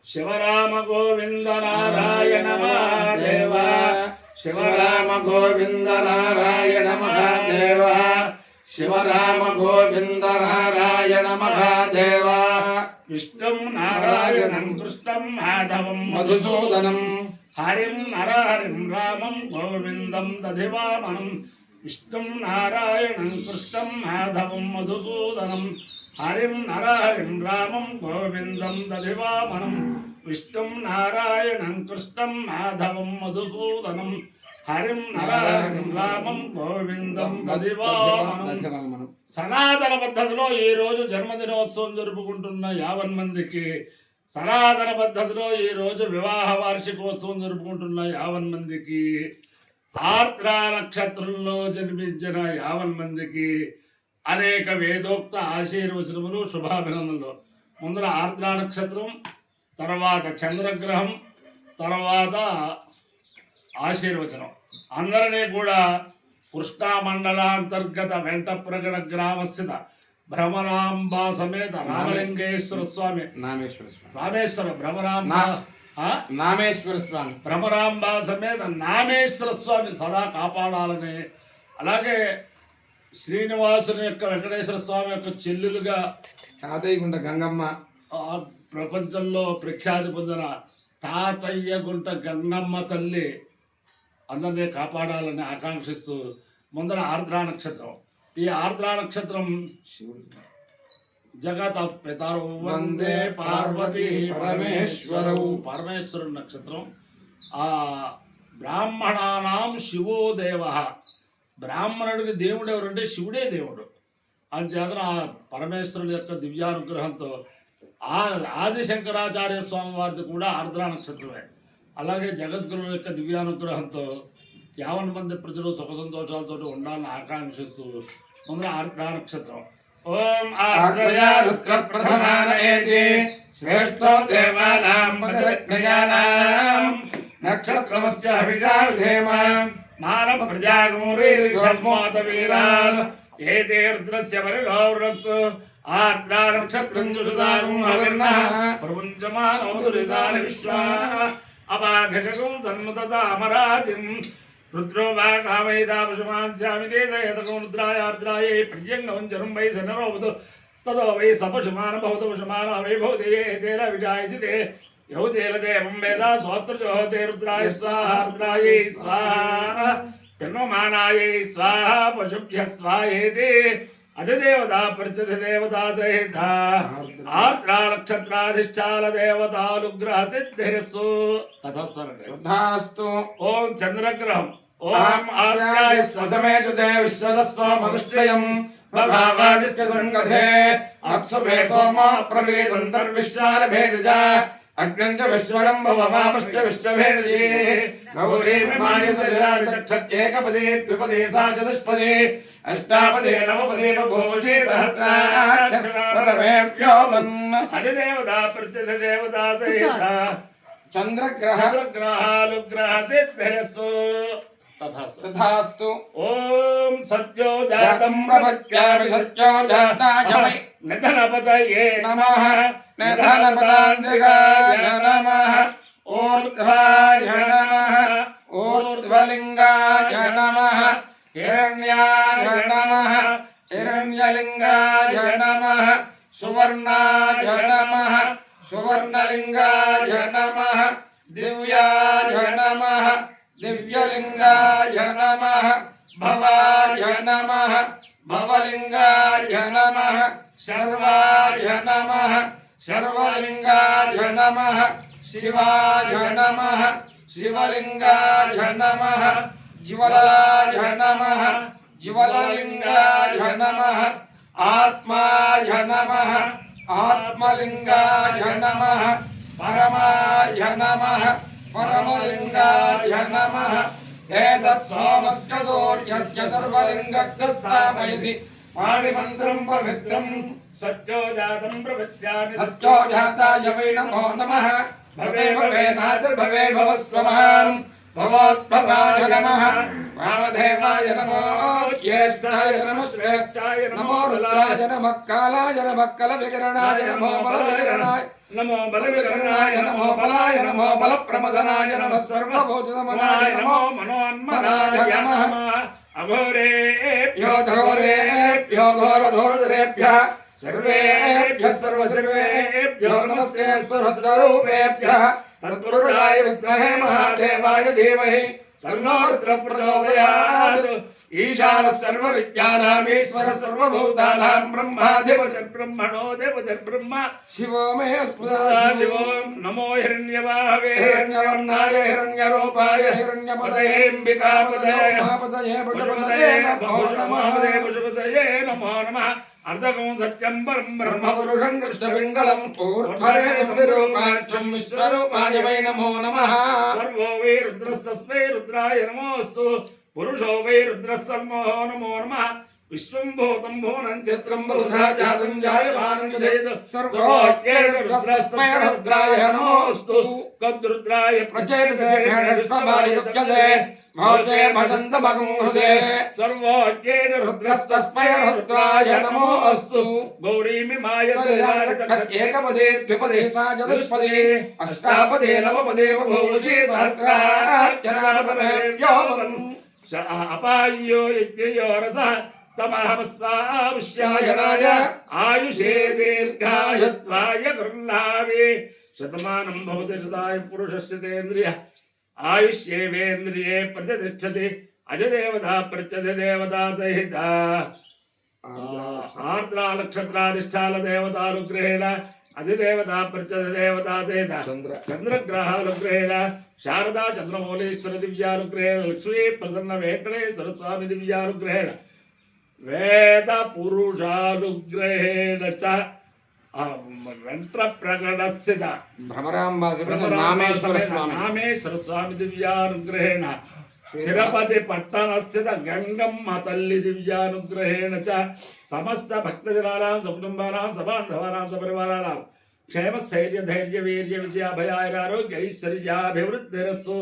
శివరామ గోవింద నారాయణ మహాదేవ శివరామ గోవింద నారాయణ మహాదేవ శివరామ గోవింద నారాయణ మహాదేవ విష్ణుం నారాయణం కృష్ణం మాధవం మధుసూదనం హరిం నరహరిం రామం గోవిందం దధివామనం విష్ణుం నారాయణం కృష్ణం మాధవం మధుసూదనం హరిం నరహరిం రామం గోవిందం దధివామనం విష్ణుం నారాయణం కృష్ణం మాధవం మధుసూదనం హరిం నరహరిం రామం గోవిందం దధివామనం. సనాతన పద్ధతిలో ఈరోజు జన్మదినోత్సవం జరుపుకుంటున్న 50 మందికి, సనాతన పద్ధతిలో ఈరోజు వివాహ వార్షికోత్సవం జరుపుకుంటున్న 50 మందికి, ఆర్ద్ర నక్షత్రంలో జన్మించిన 50 మందికి అనేక వేదోక్త ఆశీర్వచనములు, శుభాభినందనలు. ముందర ఆర్ద్ర నక్షత్రం, తర్వాత చంద్రగ్రహం, తర్వాత ఆశీర్వచనం. అందరినీ కూడా కృష్ణా మండలాంతర్గత వెంటప్రగడ గ్రామస్థిత భ్రమరాంబా సమేత రామలింగేశ్వర స్వామి నామేశ్వర స్వామి భ్రమరాంబా సమేత నామేశ్వర స్వామి సదా కాపాడాలని, అలాగే శ్రీనివాసుని యొక్క వెంకటేశ్వర స్వామి యొక్క చెల్లెలుగా తాతయ్యగుంట గంగమ్మ, ప్రపంచంలో ప్రఖ్యాతి పొందిన తాతయ్యగుంట గంగమ్మ తల్లి అందరినీ కాపాడాలని ఆకాంక్షిస్తూ ముందర ఆర్ద్ర నక్షత్రం. ఈ ఆర్ద్ర నక్షత్రం జగత పితరౌ వందే పార్వతీ పరమేశ్వరౌ, పరమేశ్వరుడు నక్షత్రం. ఆ బ్రాహ్మణానాం శివో దేవ, బ్రాహ్మణుడికి దేవుడు ఎవరంటే శివుడే దేవుడు. అందుచేత ఆ పరమేశ్వరుడు యొక్క దివ్యానుగ్రహంతో ఆది శంకరాచార్య స్వామి వారిది కూడా ఆర్ద్ర నక్షత్రమే. అలాగే జగద్గురువు యొక్క దివ్యానుగ్రహంతో 50 మంది ప్రజలు సుఖ సంతోషాలతో ఉండాలని ఆకాంక్షిస్తూ ముందు ఆర్ద్ర నక్షత్రం. ఓం శ్రేష్టో దేవానాం నక్షత్రమస్య అభిషాధేమ మానవ ప్రజాగోరీషమోత వీరాన్ ఏతే రుద్రస్య పరిలోవృత్ ఆర్ద్ర నక్షత్రం దుషదాను అవర్ణః ప్రపంచమానోదురిదాన విశ్వా అపాఘకం సన్ముతతామరాదిం రుద్రో వా కామైదాపశుమాన్ స్యామి దేశయతకం రుద్రాయార్ద్రాయే ప్రియంగం జరం వై సనరోవతు తదో వై సపశుమాన భవతు పశుమాన వై భవతే తేల విజాయచితే యౌ తేలదేవం వేద సోత్రజోహతే రుద్రాయ స్వాహార్ద్రాయే స్వాహా జన్మమానాయే స్వాహా పశుభ్య స్వాహేతి అధిదేవతా పరిచయ దేవతా సహిత ఆర్ద్ర నక్షత్రాధిష్టాల దేవతానుగ్రహ సిద్ధిరస్సు తథస్తు. ఓం చంద్రగ్రహం. ఓం ఆర్యాయ స్వసమేతు దేవిశ్వదస్వమనుష్ట్రయం భవావాదిస్య సంగతే అప్సుభే సోమో ప్రవేదంతర్విశ్వారభేజ అగ్నంచ విశ్వరం భవమాపశ్చ విశ్వభేజే గౌరీమాయసరిక్షత్యేకపదే ద్విపదే సా చతుష్పదే అష్టాపదే నవపదే బభూషే సహస్రాక్షరమేవ్యోమన్ అధిదేవతా ప్రత్యధ దేవతా సహిత చంద్రగ్రహాలుగ్రహ సిద్ధిరస్సు తథాస్తు. ఓం సత్యో జాతం ప్రపద్యామి సత్యో జాతాయ నిధనపతయే నమః నిధనపతాంతికాయ నమః ఊర్ధ్వాయ నమః ఊర్ధ్వలింగాయ నమః హిరణ్యాయ నమః హిరణ్యలింగాయ నమః సువర్ణాయ నమః సువర్ణలింగాయ నమః దివ్యాయ నమః దివ్యలింగాయ నమః భవాయ నమః భవలింగాయ నమః శర్వాయ నమః శర్వలింగాయ నమః శివాయ నమః శివలింగాయ నమః జ్వలాయ నమః జ్వలలింగాయ నమః ఆత్మాయ నమః ఆత్మలింగాయ నమః పరమాయ నమః పరమలింగాయ నమః ఏతత్ సోమస్య సూర్యస్య సర్వలింగస్థాపయతి పాణిమంత్రం పవిత్రం సత్యో జాతం ప్రపద్యామి సత్యో జాతాయ వై నమో నమః भवे भवे नातिर्भवे भवस्वमान् भवोद्भवाय नमः वामदेवाय नमो ज्येष्ठाय नमः श्रेष्ठाय नमो रुद्राय नमः कालाय नमः कलविकरणाय नमो बलविकरणाय नमो बलविकरणाय नमो बलाय नमो बलप्रमदनाय नमः सर्वभूतमनाय नमो मनोन्मनाय नमः अघोरेभ्यो घोरेभ्यो घोरघोरधरेभ्यः सर्वेभ्यः सर्वसर्वेभ्यो नमस्ते स्वरुद्ररूपेभ्यः तत्पुरुषाय विद्महे महादेवाय धीमहि तन्नो रुद्रः प्रचोदयात् ईशानः सर्वविद्यानामीश्वरः सर्वभूतानां ब्रह्माधिपतिर्ब्रह्मणोऽधिपतिर्ब्रह्म शिवो मे शिवो नमो हिरण्यवाहवे हिरण्यवर्णाय हिरण्यरूपाय हिरण्यपदयेऽम्बिकापदये पशुपतये नमो नमः अर्धकं सत्यं परं ब्रह्मपुरुषं कृष्णपिङ्गलं ऊर्ध्वरेतुर्विरूपाक्षं विश्वरूपाय वै नमो नमः सर्वो वै रुद्रस्तस्मै रुद्राय नमोऽस्तु पुरुषो वै रुद्रस्तन्मो नमो नमः विश्वं भूतं भुवनं चित्रं बहुधा जातं जायमानं जयतु सर्वोऽस्मै रुद्राय नमोऽस्तु कद्रुद्राय प्रचेतसे विष्णुवायुज्यते भवते भजन्तमगं हृदे सर्वोऽस्मै रुद्रस्तस्मै रुद्राय नमोऽस्तु गौरीमिमाय एकपदे द्विपदे सा चतुष्पदे अष्टापदे नवपदे बभूषि सहस्राक्षरापदेभ्यो अपाय्यो यज्ञयो रसः तमहमस्वावश्यायनाय आयुषे दीर्घायुत्वाय गृह्णावे शतमानं भवति शताय पुरुषस्य तेन्द्रियः आयुष्येवेन्द्रिये प्रतिष्ठति अजदेवता प्रत्यति देवता सहिता आर्द्रा नक्षत्राधिष्ठान देवतानुग्रहेण अधिदेवता प्रत्यति देवता सहिता चंद्रग्रहानुग्रहेण शारदा चंद्रमौलेश्वर दिव्यानुग्रहेण लक्ष्मी प्रसन्न वेंकटेश्वर स्वामी दिव्यानुग्रहेण वेद पुरुषानुग्रहेण च वेंट्रप्रगणस्थित नामेश्वर स्वामी दिव्यानुग्रहेण तिरुपति पट्टणस्थित गंगम्म तल्ली दिव्यानुग्रहेण च समस्त भक्तजनानां सकुटुम्बानां सबान्धवानां सपरिवाराणां क्षेम स्थैर्य धैर्य वीर्य विजयाभयाय आरोग्य ऐश्वर्याभिवृद्धिरस्तु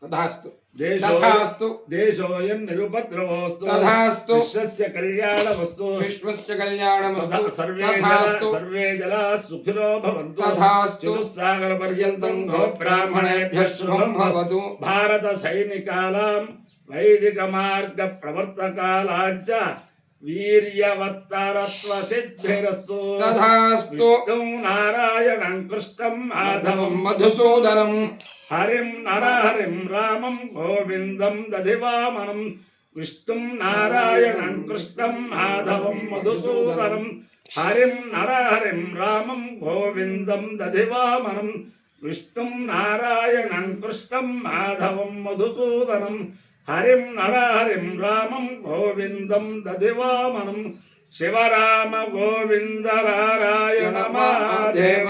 तथास्तु देशोऽस्तु देशोऽयं निरुपद्रवोऽस्तु तथास्तु विश्वस्य कल्याणमस्तु विश्वस्य कल्याणमस्तु सर्वे जनाः सुखिनो भवन्तु तथास्तु चतुस्सागरपर्यन्तं गोब्राह्मणेभ्यः शुभं भवतु भारत सैनिकानां वैदिक मार्ग प्रवर्तकानाञ्च वीर्यवत्तरत्वसिद्धिरस्तु तथास्तु विष्णुं नारायणं कृष्णं माधवं मधुसूदनं हरिं नरहरिं रामं गोविन्दं दधिवामनं विष्णुं नारायणं कृष्णं माधवं मधुसूदनं हरिं नरहरिं रामं गोविन्दं दधिवामनं विष्णुं नारायणं कृष्णं माधवं मधुसूदनं हरिं नरहरिं रामं गोविन्दं दधिवामनं शिवराम गोविन्द नारायण महादेव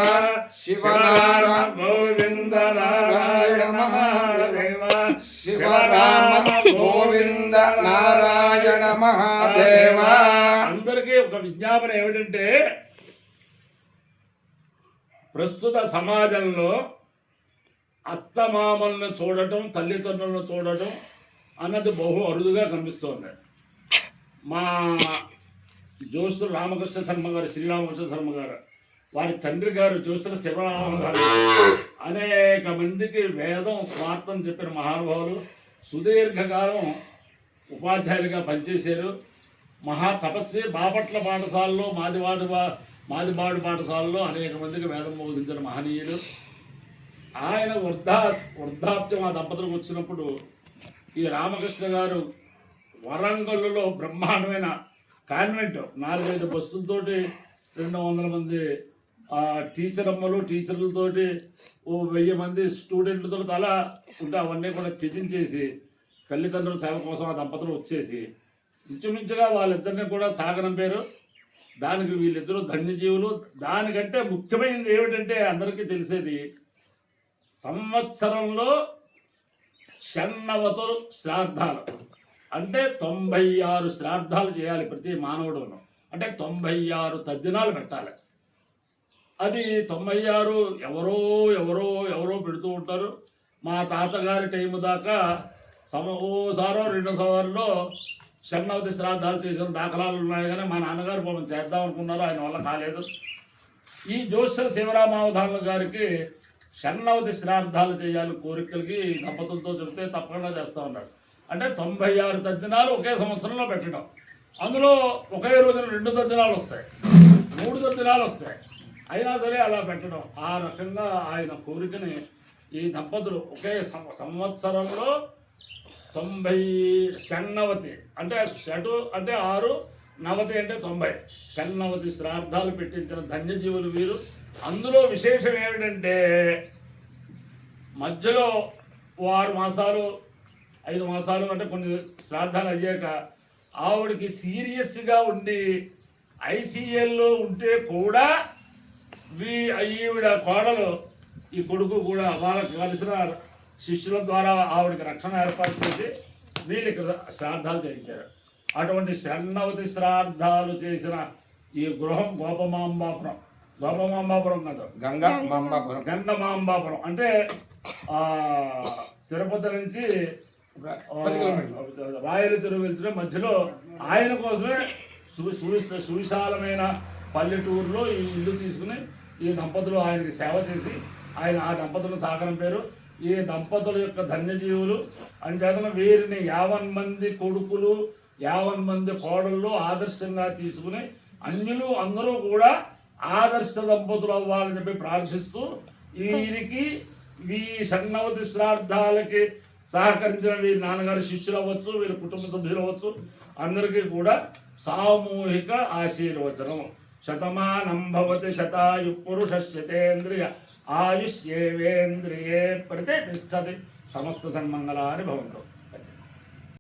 शिवराम गोविन्द नारायण महादेव शिवराम गोविन्द नारायण महादेव అందరికీ ఒక విజ్ఞాపన ఏమిటంటే ప్రస్తుత సమాజంలో అత్తమామలను చూడటం తల్లిదండ్రులను చూడటం అన్నది బహు అరుదుగా కనిపిస్తోంది. మా జోస్తుల రామకృష్ణ శర్మ గారు, శ్రీరామకృష్ణ శర్మ గారు, వారి తండ్రి గారు జోస్తుల శివరామ గారు అనేక మందికి వేదం స్వార్థం చెప్పిన మహానుభావులు, సుదీర్ఘకాలం ఉపాధ్యాయులుగా పనిచేశారు. మహా తపస్వి. బాపట్ల పాఠశాలలో, మాదిబాడు పాఠశాలలో అనేక మందికి వేదం బోధించిన మహనీయులు. ఆయన వృద్ధాప్యం ఆ దంపతులకు వచ్చినప్పుడు ఈ రామకృష్ణ గారు వరంగల్లో బ్రహ్మాండమైన కాన్వెంట్ 4-5 బస్సులతోటి 200 మంది టీచర్ అమ్మలు, టీచర్లతోటి 1000 మంది స్టూడెంట్లతో అలా ఉంటే అవన్నీ కూడా త్యజించేసి తల్లిదండ్రుల సేవ కోసం ఆ దంపతులు వచ్చేసి ఇంచుమించుగా వాళ్ళిద్దరిని కూడా సాగనంపారు. దానికి వీళ్ళిద్దరూ ధన్యజీవులు. దానికంటే ముఖ్యమైనది ఏమిటంటే అందరికీ తెలిసేది, సంవత్సరంలో షణ్ణవతులు శ్రాద్ధాలు అంటే 96 శ్రాద్ధాలు చేయాలి ప్రతి మానవుడును. అంటే 96 తద్దినాలు పెట్టాలి. అది 96 ఎవరో ఎవరో ఎవరో పెడుతూ ఉంటారు. మా తాతగారి టైం దాకా ఓసారో రెండు సార్లు షణ్ణవతి శ్రాద్ధాలు చేసిన దాఖలాలు ఉన్నాయి, కానీ మా నాన్నగారు పాపం చేద్దాం అనుకున్నారు, ఆయన వల్ల కాలేదు. ఈ జోస్టర్ శివరామావధానుల గారికి షణ్ణవతి శ్రాద్ధాలు చేయాలి కోరికలకి దంపతులతో చెబితే తప్పకుండా చేస్తూ ఉన్నాడు. అంటే 96 తద్దినాలు ఒకే సంవత్సరంలో పెట్టడం, అందులో ఒకే రోజున 2 తద్దినాలు వస్తాయి, 3 తద్దినాలు వస్తాయి, అయినా సరే అలా పెట్టడం. ఆ రకంగా ఆయన కోరికని ఈ దంపతులు ఒకే సంవత్సరంలో 90 షణ్ణవతి అంటే షటు అంటే 6, నవతి అంటే 90 షణ్ణవతి శ్రాద్ధాలు పెట్టించిన ధన్యజీవులు వీరు. అందులో విశేషం ఏమిటంటే మధ్యలో 6 మాసాలు 5 మాసాలు అంటే కొన్ని శ్రాద్ధాలు అయ్యాక ఆవిడకి సీరియస్గా ఉండి ఐసీఎల్లో ఉంటే కూడా ఈవిడ కోడలు ఈ కొడుకు కూడా వాళ్ళకి కలిసిన శిష్యుల ద్వారా ఆవిడకి రక్షణ ఏర్పాటు చేసి వీళ్ళకి శ్రాద్ధాలు చేయించారు. అటువంటి షణ్ణవతి శ్రాద్ధాలు చేసిన ఈ గృహం గోపమాంబాపురం. గోపమాంబాపురం కాదు, గంగమాంబాపురం అంటే తిరుపతి నుంచి రాయల చెరువు వెళ్తున్న మధ్యలో ఆయన కోసమే సువిశాలమైన పల్లెటూరులో ఈ ఇల్లు తీసుకుని ఈ దంపతులు ఆయనకి సేవ చేసి ఆయన ఆ దంపతుల సాగరం పేరు. ఈ దంపతుల యొక్క ధన్యజీవులు అంచేతన వీరిని 50 మంది కొడుకులు 50 మంది కోడళ్ళు ఆదర్శంగా తీసుకుని అన్యులు అందరూ కూడా ఆదర్శ దంపతులు అవ్వాలని చెప్పి ప్రార్థిస్తూ వీరికి ఈ షణ్ణవతి శ్రాద్ధాలకి సహకరించిన వీరి నాన్నగారి శిష్యులు అవ్వచ్చు, వీరి కుటుంబ సభ్యులు అవ్వచ్చు, అందరికీ కూడా సామూహిక ఆశీర్వచనం. శతమానం భవతి శతాయు పురుషశతేంద్రియ ఆయుష్యేవేంద్రియే ప్రతిష్టతి సమస్త సన్మంగళాని భవంతు.